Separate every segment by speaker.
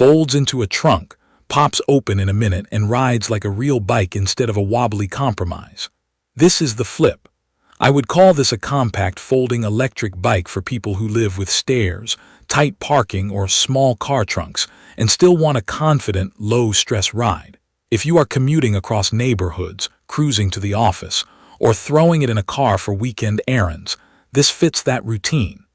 Speaker 1: folds into a trunk, pops open in a minute, and rides like a real bike instead of a wobbly compromise. This is the flip. I would call this a compact folding electric bike for people who live with stairs, tight parking, or small car trunks and still want a confident, low-stress ride. If you are commuting across neighborhoods, cruising to the office, or throwing it in a car for weekend errands, this fits that routine.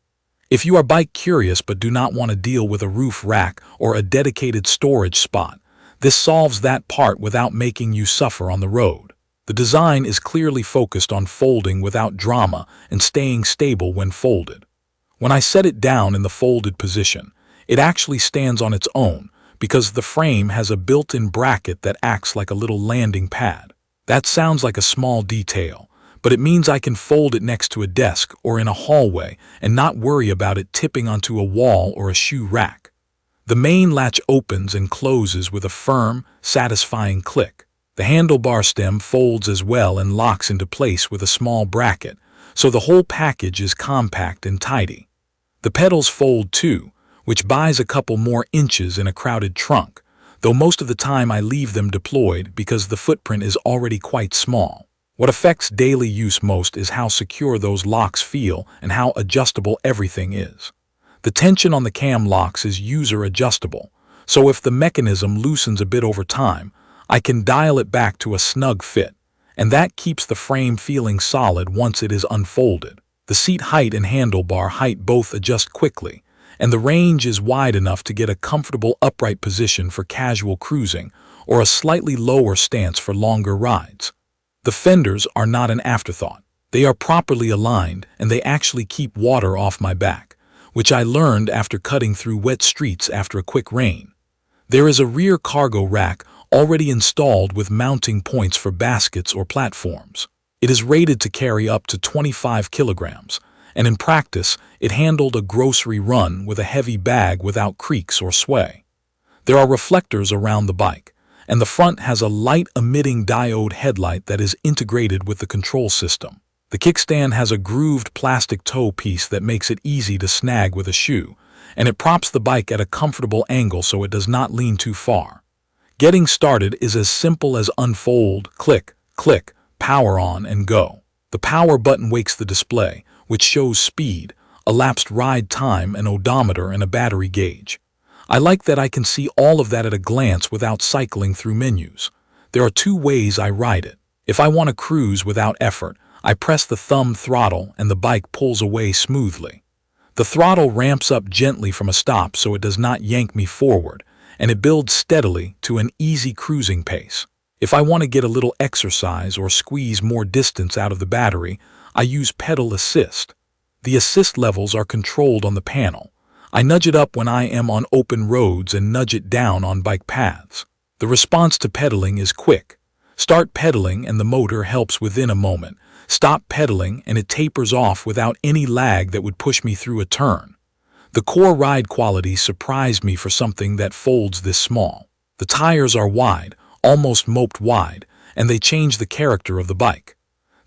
Speaker 1: If you are bike curious but do not want to deal with a roof rack or a dedicated storage spot, this solves that part without making you suffer on the road. The design is clearly focused on folding without drama and staying stable when folded. When I set it down in the folded position, it actually stands on its own because the frame has a built-in bracket that acts like a little landing pad. That sounds like a small detail, but it means I can fold it next to a desk or in a hallway and not worry about it tipping onto a wall or a shoe rack. The main latch opens and closes with a firm, satisfying click. The handlebar stem folds as well and locks into place with a small bracket, so the whole package is compact and tidy. The pedals fold too, which buys a couple more inches in a crowded trunk, though most of the time I leave them deployed because the footprint is already quite small. What affects daily use most is how secure those locks feel and how adjustable everything is. The tension on the cam locks is user adjustable, so if the mechanism loosens a bit over time, I can dial it back to a snug fit, and that keeps the frame feeling solid once it is unfolded. The seat height and handlebar height both adjust quickly, and the range is wide enough to get a comfortable upright position for casual cruising or a slightly lower stance for longer rides. The fenders are not an afterthought. They are properly aligned and they actually keep water off my back, which I learned after cutting through wet streets after a quick rain. There is a rear cargo rack already installed with mounting points for baskets or platforms. It is rated to carry up to 25 kilograms, and in practice, it handled a grocery run with a heavy bag without creaks or sway. There are reflectors around the bike, and the front has a light-emitting diode headlight that is integrated with the control system. The kickstand has a grooved plastic toe piece that makes it easy to snag with a shoe, and it props the bike at a comfortable angle so it does not lean too far. Getting started is as simple as unfold, click, click, power on, and go. The power button wakes the display, which shows speed, elapsed ride time, an odometer, and a battery gauge. I like that I can see all of that at a glance without cycling through menus. There are two ways I ride it. If I want to cruise without effort, I press the thumb throttle and the bike pulls away smoothly. The throttle ramps up gently from a stop so it does not yank me forward, and it builds steadily to an easy cruising pace. If I want to get a little exercise or squeeze more distance out of the battery, I use pedal assist. The assist levels are controlled on the panel. I nudge it up when I am on open roads and nudge it down on bike paths. The response to pedaling is quick. Start pedaling and the motor helps within a moment. Stop pedaling and it tapers off without any lag that would push me through a turn. The core ride quality surprised me for something that folds this small. The tires are wide, almost moped wide, and they change the character of the bike.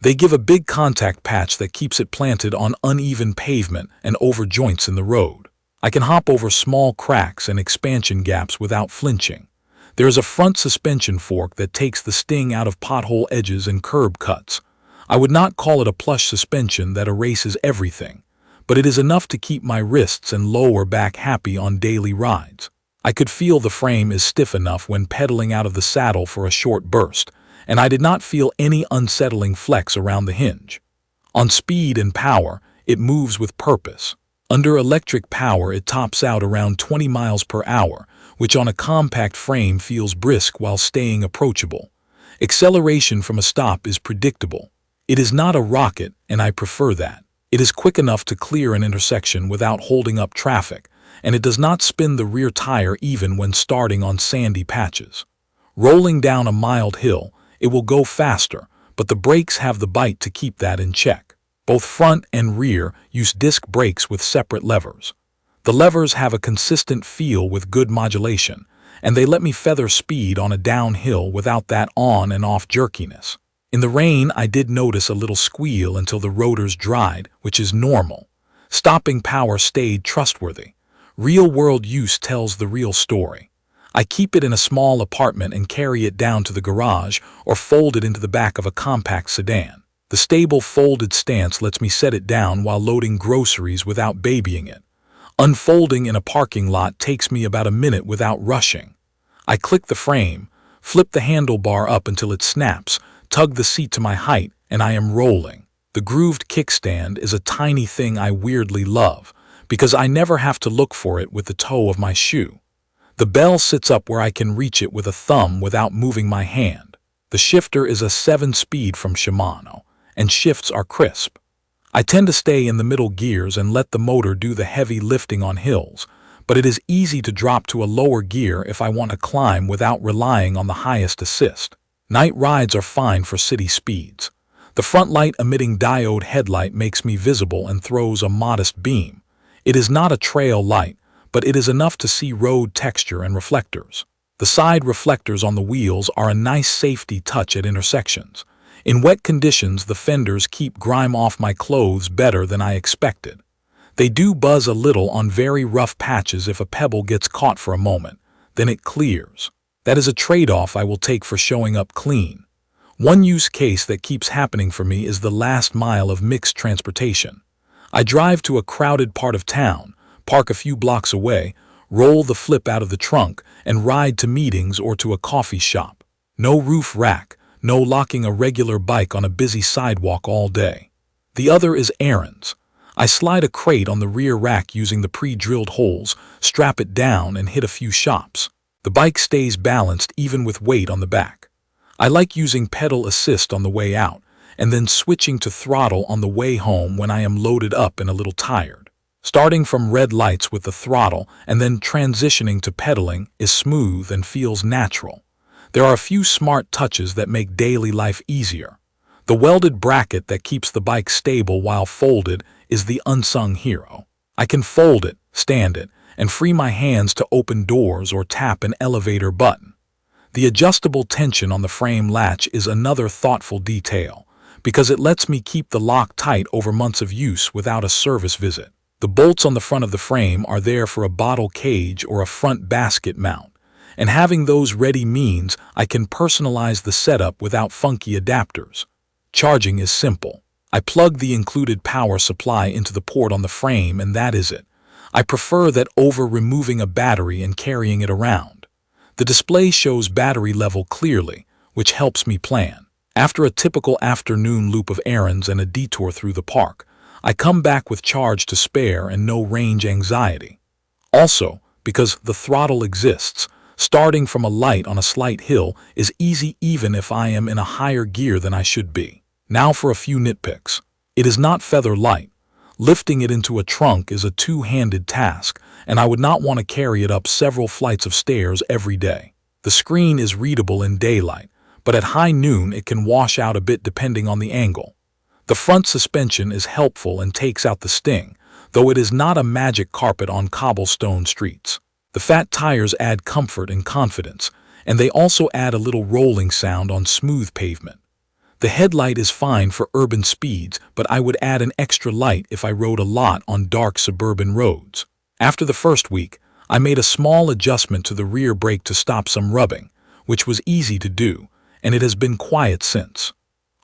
Speaker 1: They give a big contact patch that keeps it planted on uneven pavement and over joints in the road. I can hop over small cracks and expansion gaps without flinching. There is a front suspension fork that takes the sting out of pothole edges and curb cuts. I would not call it a plush suspension that erases everything, but it is enough to keep my wrists and lower back happy on daily rides. I could feel the frame is stiff enough when pedaling out of the saddle for a short burst, and I did not feel any unsettling flex around the hinge. On speed and power, it moves with purpose. Under electric power, it tops out around 20 miles per hour, which on a compact frame feels brisk while staying approachable. Acceleration from a stop is predictable. It is not a rocket, and I prefer that. It is quick enough to clear an intersection without holding up traffic, and it does not spin the rear tire even when starting on sandy patches. Rolling down a mild hill, it will go faster, but the brakes have the bite to keep that in check. Both front and rear use disc brakes with separate levers. The levers have a consistent feel with good modulation, and they let me feather speed on a downhill without that on and off jerkiness. In the rain, I did notice a little squeal until the rotors dried, which is normal. Stopping power stayed trustworthy. Real-world use tells the real story. I keep it in a small apartment and carry it down to the garage or fold it into the back of a compact sedan. The stable folded stance lets me set it down while loading groceries without babying it. Unfolding in a parking lot takes me about a minute without rushing. I click the frame, flip the handlebar up until it snaps, tug the seat to my height, and I am rolling. The grooved kickstand is a tiny thing I weirdly love, because I never have to look for it with the toe of my shoe. The bell sits up where I can reach it with a thumb without moving my hand. The shifter is a 7-speed from Shimano, and shifts are crisp. I tend to stay in the middle gears and let the motor do the heavy lifting on hills, but it is easy to drop to a lower gear if I want to climb without relying on the highest assist. Night rides are fine for city speeds. The front light-emitting diode headlight makes me visible and throws a modest beam. It is not a trail light, but it is enough to see road texture and reflectors. The side reflectors on the wheels are a nice safety touch at intersections. In wet conditions, the fenders keep grime off my clothes better than I expected. They do buzz a little on very rough patches if a pebble gets caught for a moment, then it clears. That is a trade-off I will take for showing up clean. One use case that keeps happening for me is the last mile of mixed transportation. I drive to a crowded part of town, park a few blocks away, roll the flip out of the trunk, and ride to meetings or to a coffee shop. No roof rack, no locking a regular bike on a busy sidewalk all day. The other is errands. I slide a crate on the rear rack using the pre-drilled holes, strap it down, and hit a few shops. The bike stays balanced even with weight on the back. I like using pedal assist on the way out, and then switching to throttle on the way home when I am loaded up and a little tired. Starting from red lights with the throttle and then transitioning to pedaling is smooth and feels natural. There are a few smart touches that make daily life easier. The welded bracket that keeps the bike stable while folded is the unsung hero. I can fold it, stand it, and free my hands to open doors or tap an elevator button. The adjustable tension on the frame latch is another thoughtful detail, because it lets me keep the lock tight over months of use without a service visit. The bolts on the front of the frame are there for a bottle cage or a front basket mount, and having those ready means I can personalize the setup without funky adapters. Charging is simple. I plug the included power supply into the port on the frame and that is it. I prefer that over removing a battery and carrying it around. The display shows battery level clearly, which helps me plan. After a typical afternoon loop of errands and a detour through the park, I come back with charge to spare and no range anxiety. Also, because the throttle exists, starting from a light on a slight hill is easy even if I am in a higher gear than I should be. Now for a few nitpicks. It is not feather light. Lifting it into a trunk is a two-handed task, and I would not want to carry it up several flights of stairs every day. The screen is readable in daylight, but at high noon it can wash out a bit depending on the angle. The front suspension is helpful and takes out the sting, though it is not a magic carpet on cobblestone streets. The fat tires add comfort and confidence, and they also add a little rolling sound on smooth pavement. The headlight is fine for urban speeds, but I would add an extra light if I rode a lot on dark suburban roads. After the first week, I made a small adjustment to the rear brake to stop some rubbing, which was easy to do, and it has been quiet since.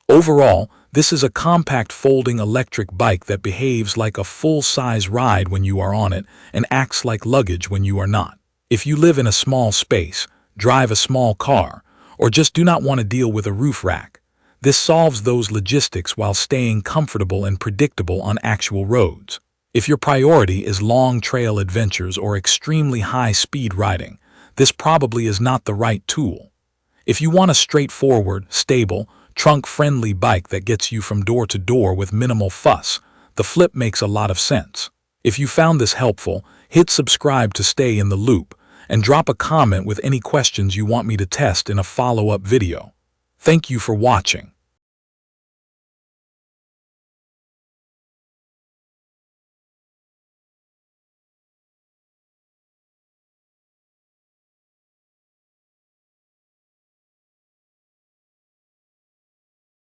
Speaker 1: Overall, this is a compact folding electric bike that behaves like a full-size ride when you are on it and acts like luggage when you are not. If you live in a small space, drive a small car, or just do not want to deal with a roof rack, this solves those logistics while staying comfortable and predictable on actual roads. If your priority is long trail adventures or extremely high-speed riding, this probably is not the right tool. If you want a straightforward, stable, trunk-friendly bike that gets you from door to door with minimal fuss, the Flip makes a lot of sense. If you found this helpful, hit subscribe to stay in the loop, and drop a comment with any questions you want me to test in a follow-up video. Thank you for watching.